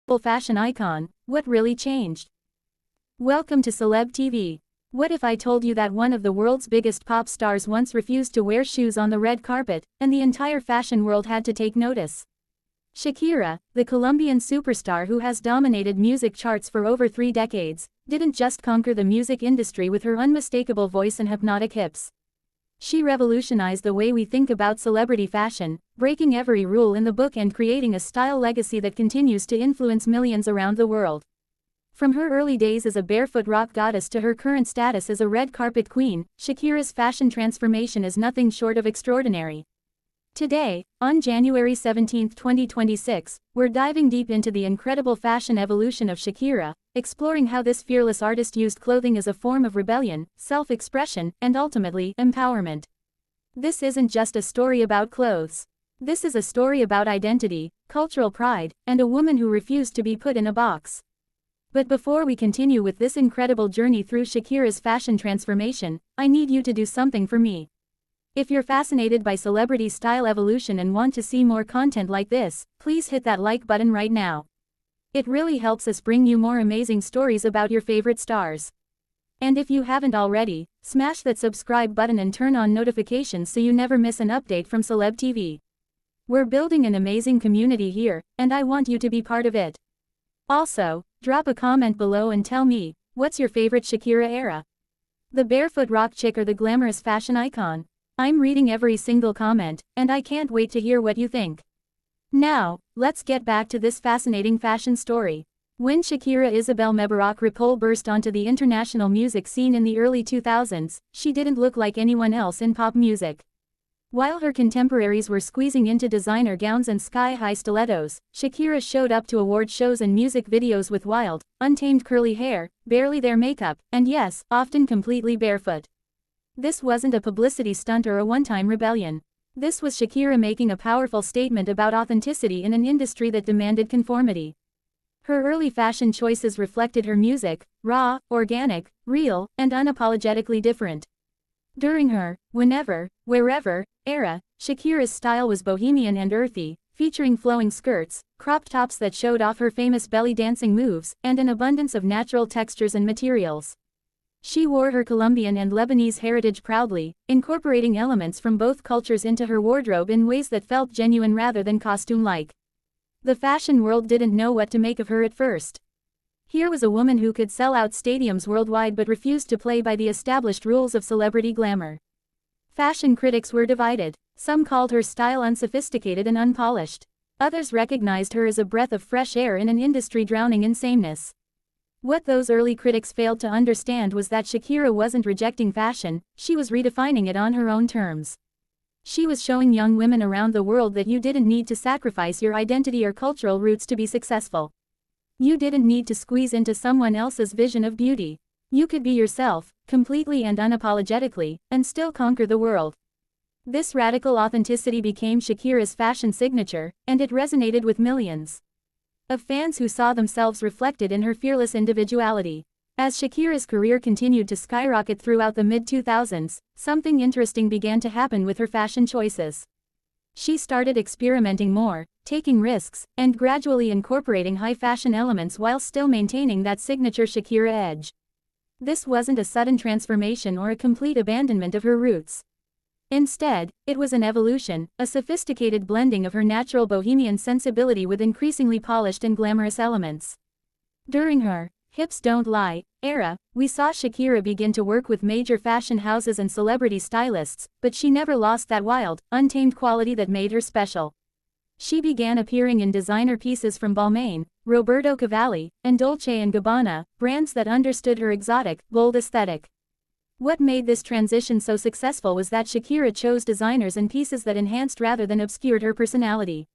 Fashion icon, what really changed? Welcome to Celeb TV. What if I told you that one of the world's biggest pop stars once refused to wear shoes on the red carpet, and the entire fashion world had to take notice? Shakira, the Colombian superstar who has dominated music charts for over 3 decades, didn't just conquer the music industry with her unmistakable voice and hypnotic hips. She revolutionized the way we think about celebrity fashion, breaking every rule in the book and creating a style legacy that continues to influence millions around the world. From her early days as a barefoot rock goddess to her current status as a red carpet queen, Shakira's fashion transformation is nothing short of extraordinary. Today, on January 17, 2026, we're diving deep into the incredible fashion evolution of Shakira, exploring how this fearless artist used clothing as a form of rebellion, self-expression, and ultimately, empowerment. This isn't just a story about clothes. This is a story about identity, cultural pride, and a woman who refused to be put in a box. But before we continue with this incredible journey through Shakira's fashion transformation, I need you to do something for me. If you're fascinated by celebrity style evolution and want to see more content like this, please hit that like button right now. It really helps us bring you more amazing stories about your favorite stars. And if you haven't already, smash that subscribe button and turn on notifications so you never miss an update from Celeb TV. We're building an amazing community here, and I want you to be part of it. Also, drop a comment below and tell me, what's your favorite Shakira era? The barefoot rock chick or the glamorous fashion icon? I'm reading every single comment, and I can't wait to hear what you think. Now, let's get back to this fascinating fashion story. When Shakira Isabel Mebarak Ripoll burst onto the international music scene in the early 2000s, she didn't look like anyone else in pop music. While her contemporaries were squeezing into designer gowns and sky-high stilettos, Shakira showed up to award shows and music videos with wild, untamed curly hair, barely there makeup, and yes, often completely barefoot. This wasn't a publicity stunt or a one-time rebellion. This was Shakira making a powerful statement about authenticity in an industry that demanded conformity. Her early fashion choices reflected her music, raw, organic, real, and unapologetically different. During her whenever, wherever era, Shakira's style was bohemian and earthy, featuring flowing skirts, cropped tops that showed off her famous belly dancing moves, and an abundance of natural textures and materials. She wore her Colombian and Lebanese heritage proudly, incorporating elements from both cultures into her wardrobe in ways that felt genuine rather than costume-like. The fashion world didn't know what to make of her at first. Here was a woman who could sell out stadiums worldwide but refused to play by the established rules of celebrity glamour. Fashion critics were divided. Some called her style unsophisticated and unpolished. Others recognized her as a breath of fresh air in an industry drowning in sameness. What those early critics failed to understand was that Shakira wasn't rejecting fashion, she was redefining it on her own terms. She was showing young women around the world that you didn't need to sacrifice your identity or cultural roots to be successful. You didn't need to squeeze into someone else's vision of beauty. You could be yourself, completely and unapologetically, and still conquer the world. This radical authenticity became Shakira's fashion signature, and it resonated with millions of fans who saw themselves reflected in her fearless individuality. As Shakira's career continued to skyrocket throughout the mid-2000s, something interesting began to happen with her fashion choices. She started experimenting more, taking risks, and gradually incorporating high-fashion elements while still maintaining that signature Shakira edge. This wasn't a sudden transformation or a complete abandonment of her roots. Instead, it was an evolution, a sophisticated blending of her natural bohemian sensibility with increasingly polished and glamorous elements. During her hips don't lie era, we saw Shakira begin to work with major fashion houses and celebrity stylists, but she never lost that wild, untamed quality that made her special. She began appearing in designer pieces from Balmain, Roberto Cavalli, and Dolce & Gabbana, brands that understood her exotic, bold aesthetic. What made this transition so successful was that Shakira chose designers and pieces that enhanced rather than obscured her personality.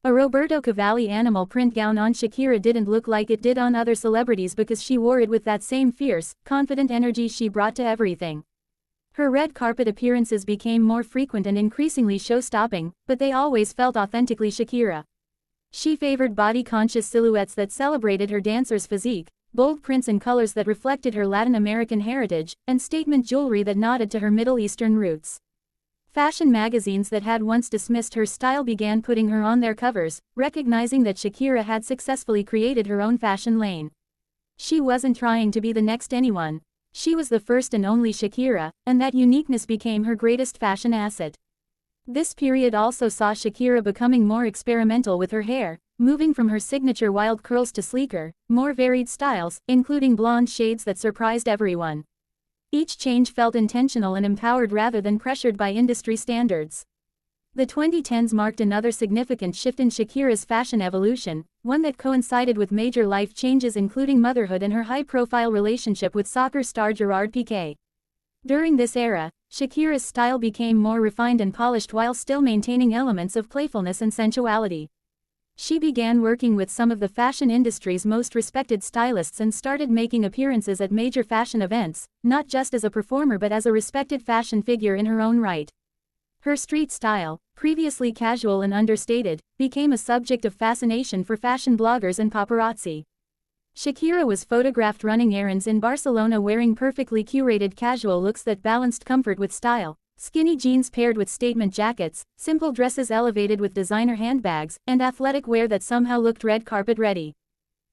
A Roberto Cavalli animal print gown on Shakira didn't look like it did on other celebrities because she wore it with that same fierce, confident energy she brought to everything. Her red carpet appearances became more frequent and increasingly show-stopping, but they always felt authentically Shakira. She favored body-conscious silhouettes that celebrated her dancer's physique, bold prints and colors that reflected her Latin American heritage, and statement jewelry that nodded to her Middle Eastern roots. Fashion magazines that had once dismissed her style began putting her on their covers, recognizing that Shakira had successfully created her own fashion lane. She wasn't trying to be the next anyone. She was the first and only Shakira, and that uniqueness became her greatest fashion asset. This period also saw Shakira becoming more experimental with her hair, moving from her signature wild curls to sleeker, more varied styles, including blonde shades that surprised everyone. Each change felt intentional and empowered rather than pressured by industry standards. The 2010s marked another significant shift in Shakira's fashion evolution, one that coincided with major life changes including motherhood and her high-profile relationship with soccer star Gerard Piqué. During this era, Shakira's style became more refined and polished while still maintaining elements of playfulness and sensuality. She began working with some of the fashion industry's most respected stylists and started making appearances at major fashion events, not just as a performer but as a respected fashion figure in her own right. Her street style, previously casual and understated, became a subject of fascination for fashion bloggers and paparazzi. Shakira was photographed running errands in Barcelona wearing perfectly curated casual looks that balanced comfort with style. Skinny jeans paired with statement jackets, simple dresses elevated with designer handbags, and athletic wear that somehow looked red carpet ready.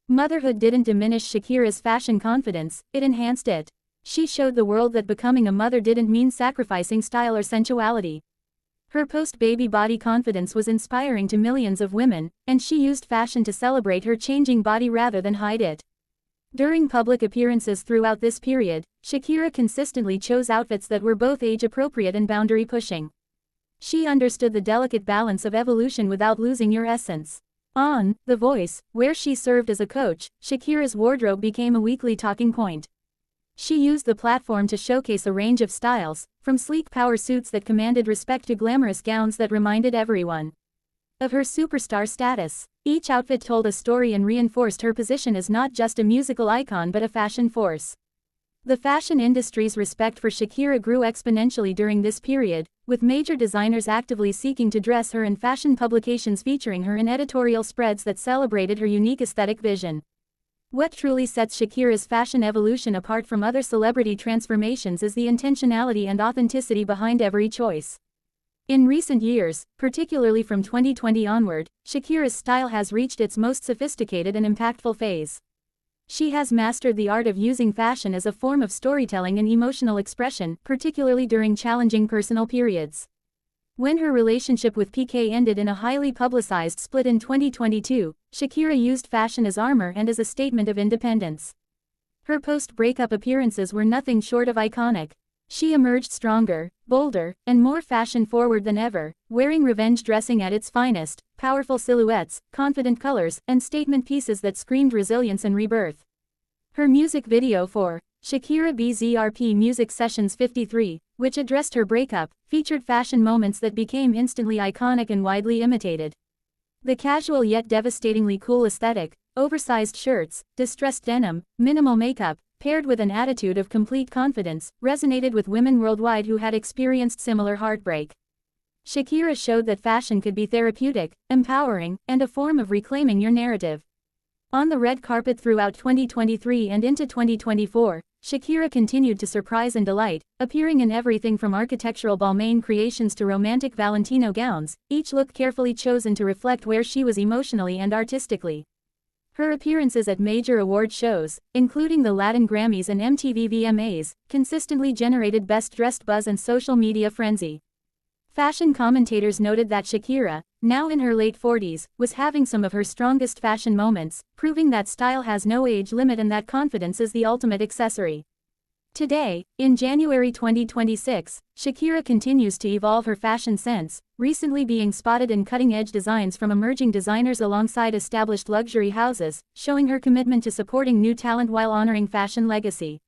Motherhood didn't diminish Shakira's fashion confidence, it enhanced it. She showed the world that becoming a mother didn't mean sacrificing style or sensuality. Her post-baby body confidence was inspiring to millions of women, and she used fashion to celebrate her changing body rather than hide it. During public appearances throughout this period, Shakira consistently chose outfits that were both age-appropriate and boundary-pushing. She understood the delicate balance of evolution without losing your essence. On The Voice, where she served as a coach, Shakira's wardrobe became a weekly talking point. She used the platform to showcase a range of styles, from sleek power suits that commanded respect to glamorous gowns that reminded everyone of her superstar status. Each outfit told a story and reinforced her position as not just a musical icon but a fashion force. The fashion industry's respect for Shakira grew exponentially during this period, with major designers actively seeking to dress her and fashion publications featuring her in editorial spreads that celebrated her unique aesthetic vision. What truly sets Shakira's fashion evolution apart from other celebrity transformations is the intentionality and authenticity behind every choice. In recent years, particularly from 2020 onward, Shakira's style has reached its most sophisticated and impactful phase. She has mastered the art of using fashion as a form of storytelling and emotional expression, particularly during challenging personal periods. When her relationship with Piqué ended in a highly publicized split in 2022, Shakira used fashion as armor and as a statement of independence. Her post-breakup appearances were nothing short of iconic. She emerged stronger, bolder, and more fashion-forward than ever, wearing revenge dressing at its finest, powerful silhouettes, confident colors, and statement pieces that screamed resilience and rebirth. Her music video for Shakira BZRP Music Sessions 53, which addressed her breakup, featured fashion moments that became instantly iconic and widely imitated. The casual yet devastatingly cool aesthetic, oversized shirts, distressed denim, minimal makeup, paired with an attitude of complete confidence, resonated with women worldwide who had experienced similar heartbreak. Shakira showed that fashion could be therapeutic, empowering, and a form of reclaiming your narrative. On the red carpet throughout 2023 and into 2024, Shakira continued to surprise and delight, appearing in everything from architectural Balmain creations to romantic Valentino gowns, each look carefully chosen to reflect where she was emotionally and artistically. Her appearances at major award shows, including the Latin Grammys and MTV VMAs, consistently generated best-dressed buzz and social media frenzy. Fashion commentators noted that Shakira, now in her late 40s, was having some of her strongest fashion moments, proving that style has no age limit and that confidence is the ultimate accessory. Today, in January 2026, Shakira continues to evolve her fashion sense, recently being spotted in cutting-edge designs from emerging designers alongside established luxury houses, showing her commitment to supporting new talent while honoring fashion legacy.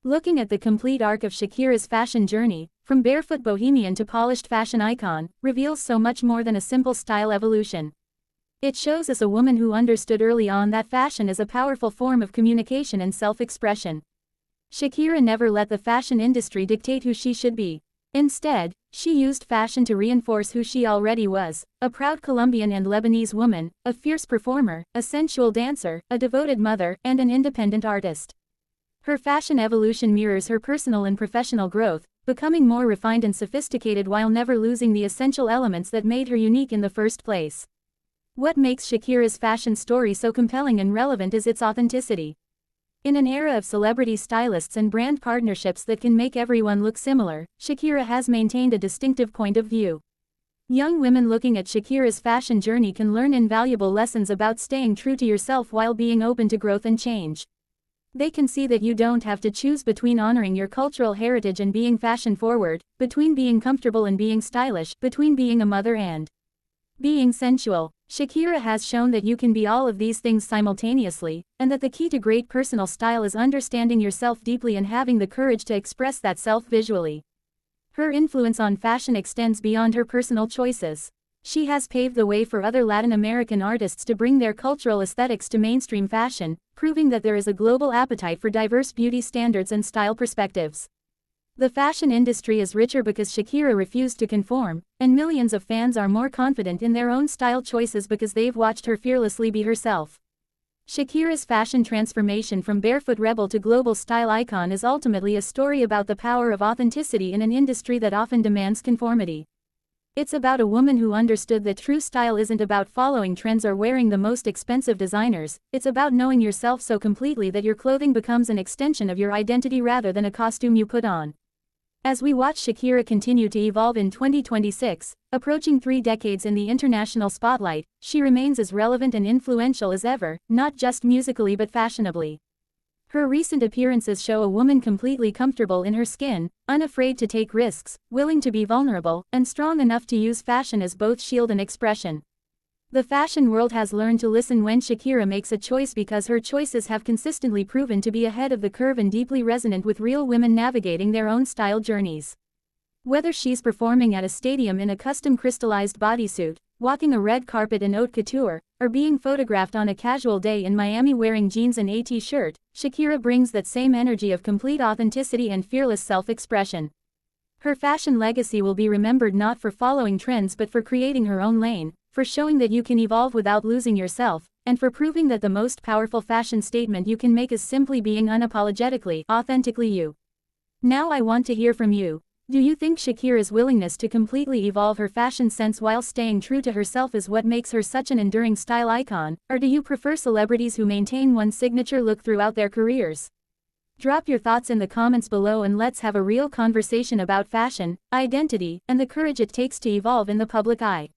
Looking at the complete arc of Shakira's fashion journey, from barefoot bohemian to polished fashion icon, reveals so much more than a simple style evolution. It shows us a woman who understood early on that fashion is a powerful form of communication and self-expression. Shakira never let the fashion industry dictate who she should be. Instead, she used fashion to reinforce who she already was, a proud Colombian and Lebanese woman, a fierce performer, a sensual dancer, a devoted mother, and an independent artist. Her fashion evolution mirrors her personal and professional growth, becoming more refined and sophisticated while never losing the essential elements that made her unique in the first place. What makes Shakira's fashion story so compelling and relevant is its authenticity. In an era of celebrity stylists and brand partnerships that can make everyone look similar, Shakira has maintained a distinctive point of view. Young women looking at Shakira's fashion journey can learn invaluable lessons about staying true to yourself while being open to growth and change. They can see that you don't have to choose between honoring your cultural heritage and being fashion-forward, between being comfortable and being stylish, between being a mother and being sensual. Shakira has shown that you can be all of these things simultaneously, and that the key to great personal style is understanding yourself deeply and having the courage to express that self visually. Her influence on fashion extends beyond her personal choices. She has paved the way for other Latin American artists to bring their cultural aesthetics to mainstream fashion, proving that there is a global appetite for diverse beauty standards and style perspectives. The fashion industry is richer because Shakira refused to conform, and millions of fans are more confident in their own style choices because they've watched her fearlessly be herself. Shakira's fashion transformation from barefoot rebel to global style icon is ultimately a story about the power of authenticity in an industry that often demands conformity. It's about a woman who understood that true style isn't about following trends or wearing the most expensive designers, it's about knowing yourself so completely that your clothing becomes an extension of your identity rather than a costume you put on. As we watch Shakira continue to evolve in 2026, approaching 3 decades in the international spotlight, she remains as relevant and influential as ever, not just musically but fashionably. Her recent appearances show a woman completely comfortable in her skin, unafraid to take risks, willing to be vulnerable, and strong enough to use fashion as both shield and expression. The fashion world has learned to listen when Shakira makes a choice because her choices have consistently proven to be ahead of the curve and deeply resonant with real women navigating their own style journeys. Whether she's performing at a stadium in a custom crystallized bodysuit, walking a red carpet in haute couture, or being photographed on a casual day in Miami wearing jeans and a t-shirt, Shakira brings that same energy of complete authenticity and fearless self-expression. Her fashion legacy will be remembered not for following trends but for creating her own lane, for showing that you can evolve without losing yourself, and for proving that the most powerful fashion statement you can make is simply being unapologetically, authentically you. Now I want to hear from you. Do you think Shakira's willingness to completely evolve her fashion sense while staying true to herself is what makes her such an enduring style icon, or do you prefer celebrities who maintain one signature look throughout their careers? Drop your thoughts in the comments below and let's have a real conversation about fashion, identity, and the courage it takes to evolve in the public eye.